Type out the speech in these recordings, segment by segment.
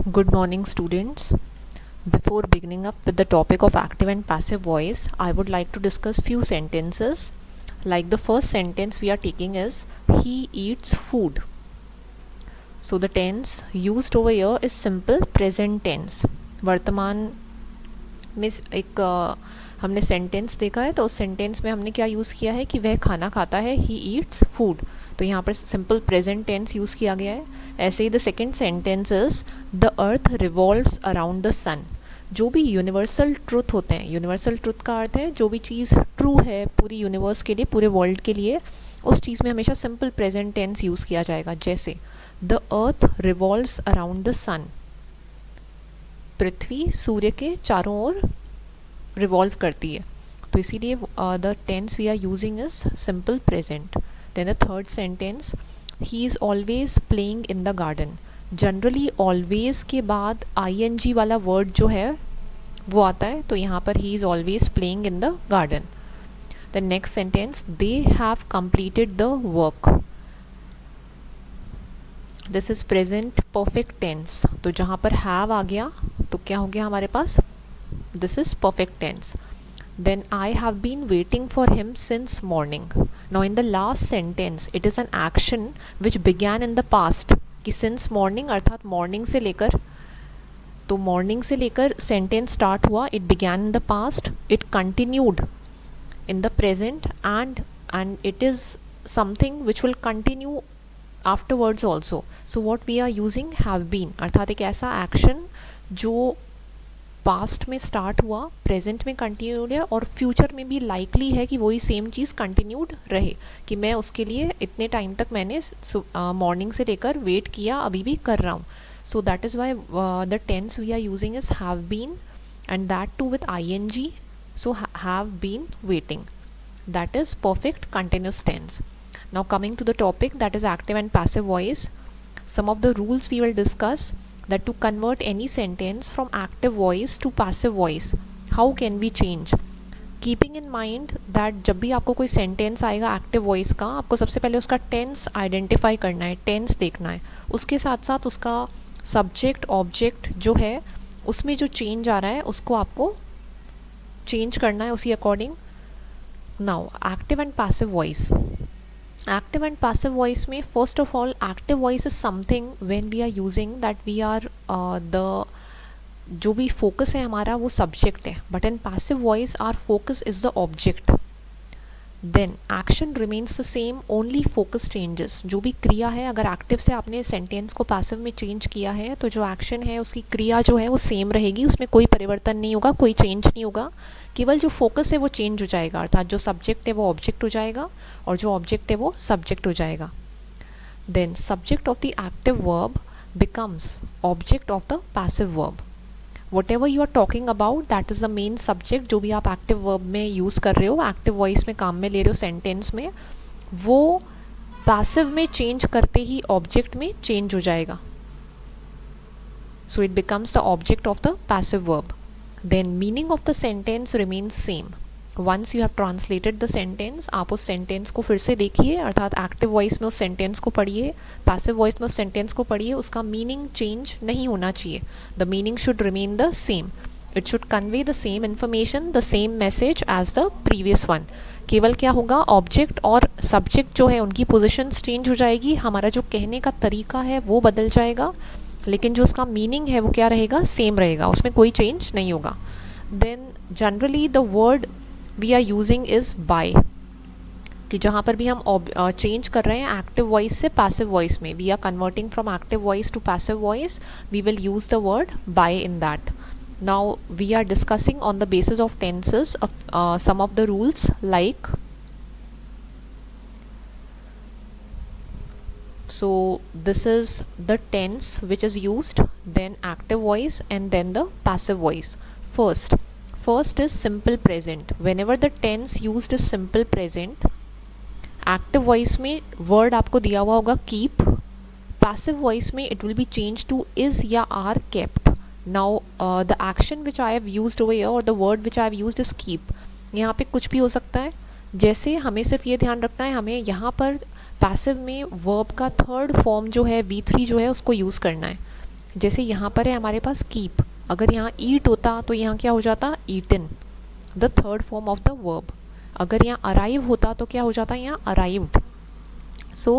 Good morning, students. Before beginning up with the topic of active and passive voice, I would like to discuss few sentences. Like the first sentence we are taking is he eats food. So the tense used over here is simple present tense. वर्तमान में एक हमने sentence देखा है, तो उस sentence में हमने क्या यूज़ किया है कि वह खाना खाता है, ही ईट्स फूड. तो यहाँ पर सिंपल प्रेजेंट टेंस यूज़ किया गया है. ऐसे ही the second sentence is the earth revolves around the sun. जो भी यूनिवर्सल ट्रुथ होते हैं, यूनिवर्सल ट्रुथ का अर्थ है जो भी चीज़ ट्रू है पूरी यूनिवर्स के लिए, पूरे वर्ल्ड के लिए, उस चीज़ में हमेशा सिंपल प्रेजेंट टेंस यूज़ किया जाएगा. जैसे the earth revolves around the sun. पृथ्वी सूर्य के चारों ओर रिवॉल्व करती है, तो इसीलिए the tense we are using is simple present. Then the third sentence he is always playing in the garden. Generally always के बाद ing वाला वर्ड जो है वो आता है, तो यहाँ पर he is always playing in the garden. The next sentence they have completed the work. This is present perfect tense. तो जहाँ पर हैव आ गया तो क्या हो गया हमारे पास, this is perfect tense. Then I have been waiting for him since morning. Now in the last sentence it is an action which began in the past कि since morning अर्थात morning से लेकर, तो morning से लेकर sentence start हुआ, it began in the past, it continued in the present and it is something which will continue afterwards also. So what we are using have been अर्थात एक ऐसा action जो पास्ट में start हुआ, present में continued है और future में भी लाइकली है कि वही सेम चीज़ कंटिन्यूड रहे, कि मैं उसके लिए इतने टाइम तक मैंने मॉर्निंग से लेकर वेट किया, अभी भी कर रहा हूँ. So that is why the tense we are using is have been and that too with ing. So have been waiting, that is perfect continuous tense. Now coming to the topic that is active and passive voice. Some of the rules we will discuss that to convert any sentence from active voice to passive voice, how can we change? Keeping in mind that जब भी आपको कोई sentence आएगा active voice का, आपको सबसे पहले उसका tense identify करना है, tense देखना है. उसके साथ साथ उसका subject object जो है उसमें जो change आ रहा है उसको आपको change करना है उसी according. Now active and passive voice. Active and passive voice में first of all active voice is something when we are using that we are the जो भी focus है हमारा वो subject है, but in passive voice our focus is the object. Then action remains the same, only focus changes. जो भी क्रिया है, अगर active से आपने sentence को passive में change किया है तो जो action है उसकी क्रिया जो है वो same रहेगी, उसमें कोई परिवर्तन नहीं होगा, कोई change नहीं होगा. केवल जो फोकस है वो चेंज हो जाएगा, अर्थात जो सब्जेक्ट है वो ऑब्जेक्ट हो जाएगा और जो ऑब्जेक्ट है वो सब्जेक्ट हो जाएगा. Then subject of the active verb becomes object of the passive verb. Whatever you are talking about that is the main subject. जो भी आप एक्टिव वर्ब में यूज़ कर रहे हो, एक्टिव वॉइस में काम में ले रहे हो सेंटेंस में, वो पैसिव में चेंज करते ही ऑब्जेक्ट में चेंज हो जाएगा. So it becomes the object of the passive verb. Then meaning of the sentence remains same. Once you have translated the sentence, आप उस sentence को फिर से देखिए, अर्थात active voice में उस sentence को पढ़िए, passive voice में उस sentence को पढ़िए, उसका meaning change नहीं होना चाहिए. The meaning should remain the same. It should convey the same information, the same message as the previous one. केवल क्या होगा, ऑब्जेक्ट और सब्जेक्ट जो है उनकी पोजिशंस चेंज हो जाएगी, हमारा जो कहने का तरीका है वो बदल जाएगा, लेकिन जो उसका मीनिंग है वो क्या रहेगा, सेम रहेगा, उसमें कोई चेंज नहीं होगा. Then generally the word we are using is by, कि जहाँ पर भी हम चेंज कर रहे हैं एक्टिव वॉइस से पैसिव वॉइस में, we are converting from active voice to passive voice, we will use the word by in that. Now we are discussing on the basis of tenses some of the rules like. So this is the tense which is used, then active voice and then the passive voice. First is simple present. Whenever the tense used is simple present, active voice में word आपको दिया हुआ होगा keep, passive voice में it will be changed to is या are kept. Now the action which I have used over here or the word which I have used is keep. यहाँ पे कुछ भी हो सकता है, जैसे हमें सिर्फ ये ध्यान रखना है, हमें यहाँ पर पैसिव में वर्ब का थर्ड फॉर्म जो है V3 जो है उसको यूज़ करना है. जैसे यहाँ पर है हमारे पास कीप, अगर यहाँ ईट होता तो यहाँ क्या हो जाता, eaten, the third form of the verb. अगर यहाँ अराइव होता तो क्या हो जाता, यहाँ arrived. So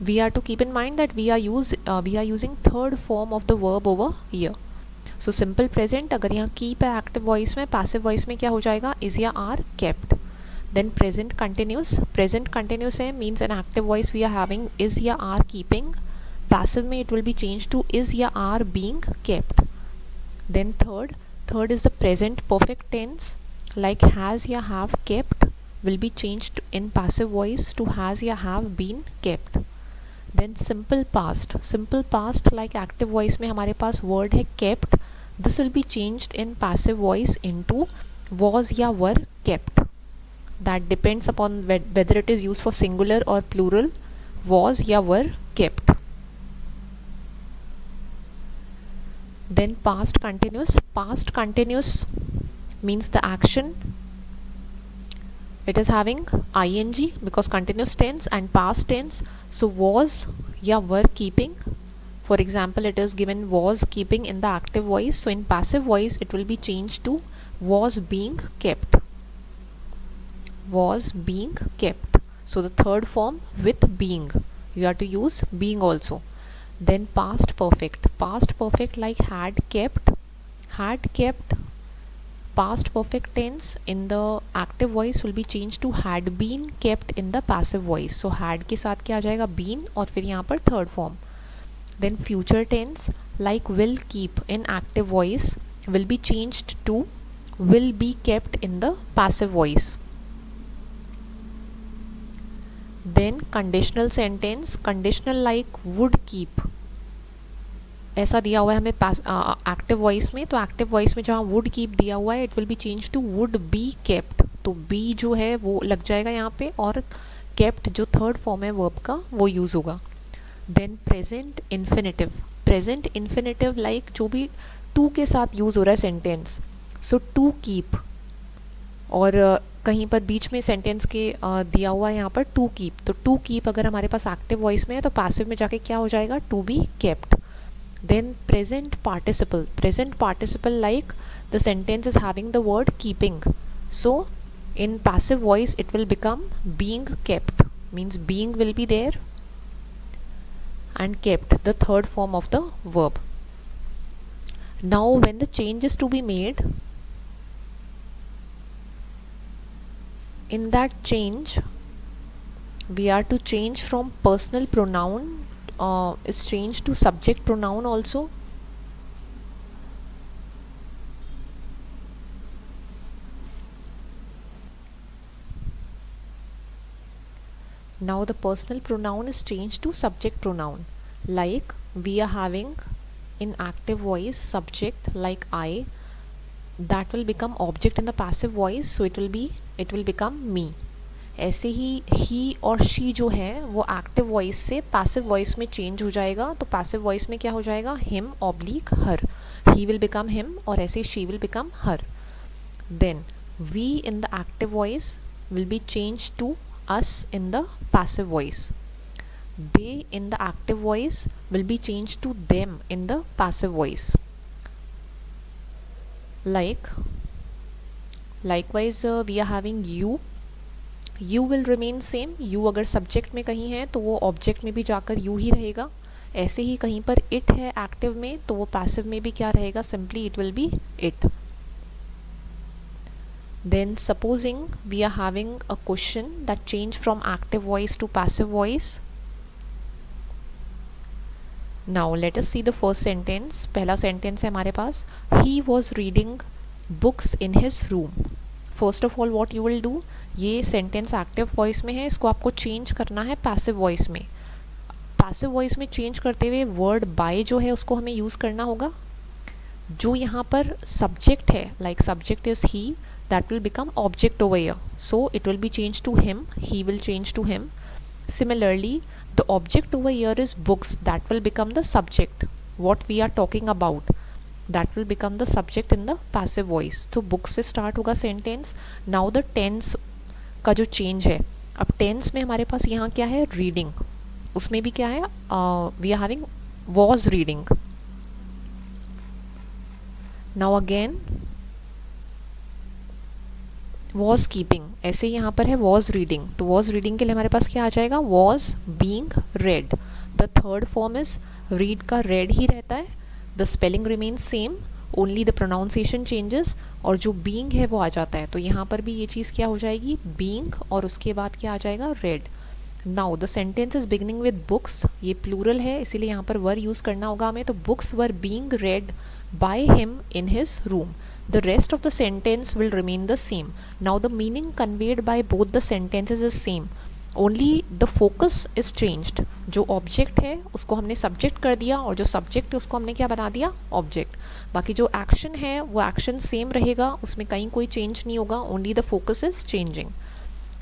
we are to keep in mind that we are using third form of the verb over here. So simple present, अगर यहाँ keep है active voice में, passive voice में क्या हो जाएगा, is या are kept. Then present continuous है, means an active voice we are having is या are keeping. Passive में it will be changed to is या are being kept. Then third is the present perfect tense, like has या have kept will be changed in passive voice to has या have been kept. Then simple past like active voice में हमारे पास word है kept, this will be changed in passive voice into was या were kept. That depends upon whether it is used for singular or plural, was या were kept. Then past continuous means the action, it is having ing because continuous tense and past tense. So was या were keeping, for example it is given was keeping in the active voice, so in passive voice it will be changed to was being kept. So the third form with being, you have to use being also. Then past perfect like had kept, past perfect tense in the active voice will be changed to had been kept in the passive voice. So had के साथ क्या आ जाएगा, been, और फिर यहाँ पर third form. Then future tense like will keep in active voice will be changed to will be kept in the passive voice. Then conditional sentence, conditional like would keep, ऐसा दिया हुआ है हमें एक्टिव वॉइस में, तो active voice में जहाँ would keep दिया हुआ है it will be change to would be kept, तो बी जो है वो लग जाएगा यहाँ पे और केप्ट जो थर्ड फॉर्म है वर्ब का वो यूज़ होगा. देन प्रेजेंट इन्फिनेटिव लाइक जो भी टू के साथ यूज़ हो रहा है सेंटेंस, सो टू कीप, और कहीं पर बीच में सेंटेंस के दिया हुआ है यहाँ पर टू कीप, तो टू कीप अगर हमारे पास एक्टिव वॉइस में है तो पैसिव में जाके क्या हो जाएगा, to be kept. Then present participle like the sentence is having the word keeping, so in passive voice it will become being kept, means being will be there and kept, the third form of the verb. Now when the change is to be made, in that change we are to change from personal pronoun is changed to subject pronoun also. Now the personal pronoun is changed to subject pronoun, like we are having in active voice subject like I, that will become object in the passive voice, so it will become me. ऐसे ही और she जो है वो active voice से passive voice में change हो जाएगा, तो पैसिव वॉइस में क्या हो जाएगा, him oblique her, he will become him और ऐसे she will become her. Then we in the active voice will be change to us in the passive voice. They in the active voice will be change to them in the passive voice. likewise we are having you will remain same, you अगर subject में कहीं है तो वो object में भी जाकर you ही रहेगा. ऐसे ही कहीं पर it है एक्टिव में तो वो पैसिव में भी क्या रहेगा, simply it will be it. Then supposing we are having a question that change from active voice to passive voice. Now let us see the first sentence. पहला sentence है हमारे पास, he was reading books in his room. First of all what you will do, ये sentence active voice में है, इसको आपको change करना है पैसिव वॉइस में. पैसिव वॉइस में चेंज करते हुए वर्ड बाय जो है उसको हमें यूज़ करना होगा. जो यहाँ पर सब्जेक्ट है, like subject is he, that will become object over here, so it will be change to him, he will change to him. Similarly the object over here is books, that will become the subject what we are talking about, that will become the subject in the passive voice. तो books से start होगा sentence. now the tense का जो change है, अब tense में हमारे पास यहाँ क्या है, reading, उसमें भी क्या है, we are having was reading. Now again was keeping, ऐसे यहाँ पर है वॉज रीडिंग, तो वॉज रीडिंग के लिए हमारे पास क्या आ जाएगा, was being red. The third form is read का रेड ही रहता है, the spelling remains same, only the pronunciation changes, और जो बीइंग है वो आ जाता है, तो यहाँ पर भी ये चीज़ क्या हो जाएगी, बीइंग, और उसके बाद क्या आ जाएगा, red. Now the sentence is beginning with books, ये प्लूरल है इसीलिए यहाँ पर वर यूज़ करना होगा हमें, तो books were being red by him in his room. The rest of the sentence will remain the same. Now the meaning conveyed by both the sentences is same. Only the focus is changed. जो object है उसको हमने subject कर दिया और जो subject है उसको हमने क्या बना दिया, object. बाकी जो action है वो action same रहेगा, उसमें कहीं कोई change नहीं होगा, only the focus is changing.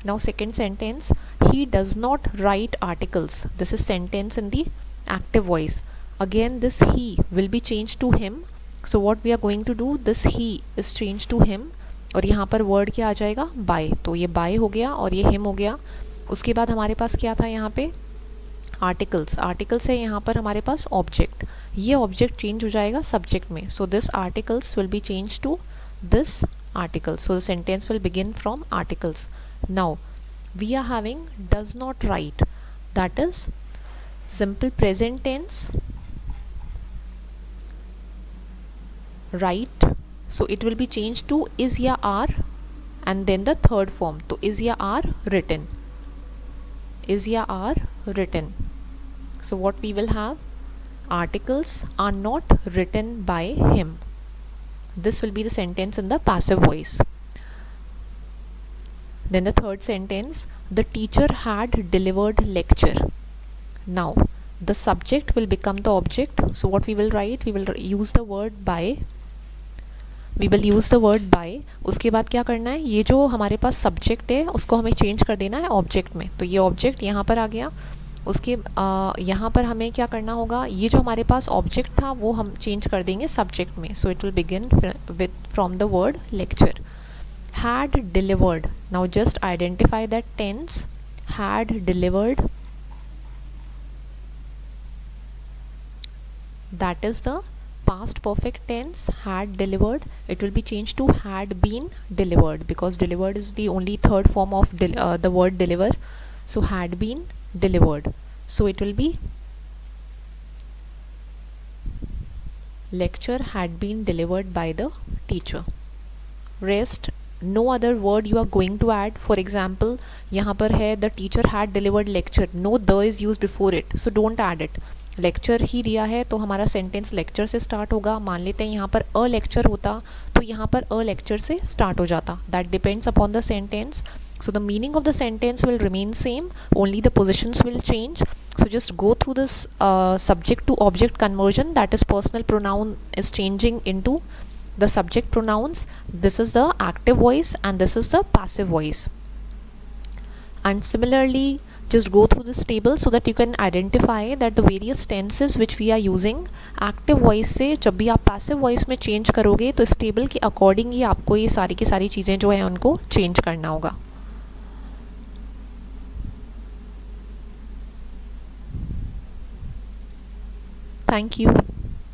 Now second sentence, he does not write articles. This is sentence in the active voice. Again this he will be changed to him. So what we are going to do, this he is changed to him, और यहाँ पर word क्या आ जाएगा, by, तो ये by हो गया और ये him हो गया। उसके बाद हमारे पास क्या था यहाँ पे, articles, articles है यहाँ पर हमारे पास object, ये object change हो जाएगा subject में, so this articles will be changed to this article, so the sentence will begin from articles. Now we are having does not write, that is simple present tense, write, so it will be changed to is या are, and then the third form, तो is या are written, is या are written. So what we will have, articles are not written by him. This will be the sentence in the passive voice. Then the third sentence, the teacher had delivered lecture. Now the subject will become the object, so what we will write, we will use the word by, we will use the word by. उसके बाद क्या करना है, ये जो हमारे पास subject है उसको हमें चेंज कर देना है ऑब्जेक्ट में, तो ये ऑब्जेक्ट यहाँ पर आ गया। उसके यहाँ पर हमें क्या करना होगा, ये जो हमारे पास ऑब्जेक्ट था वो हम चेंज कर देंगे सब्जेक्ट में, so it will begin with from the word lecture. Had delivered, now just identify that tense, had delivered, that is the past perfect tense, had delivered. It will be changed to had been delivered because delivered is the only third form of the word deliver, so had been delivered, so it will be lecture had been delivered by the teacher. Rest no other word you are going to add, for example यहाँ पर है the teacher had delivered lecture, no the is used before it, so don't add it. Lecture ही दिया है तो हमारा sentence lecture से start होगा, मान लेते हैं यहाँ पर अ लेक्चर होता तो यहाँ पर अ लेक्चर से स्टार्ट हो जाता, that depends upon the sentence, so the meaning of the sentence will remain same, only the positions will change, so just go through this subject to object conversion, that is personal pronoun is changing into the subject pronouns, this is the active voice and this is the passive voice. And similarly just go through this table so that you can identify that the various tenses which we are using active voice से जब भी आप passive voice में change करोगे तो इस table के according ही आपको ये सारी की सारी चीज़ें जो है उनको change करना होगा. Thank you.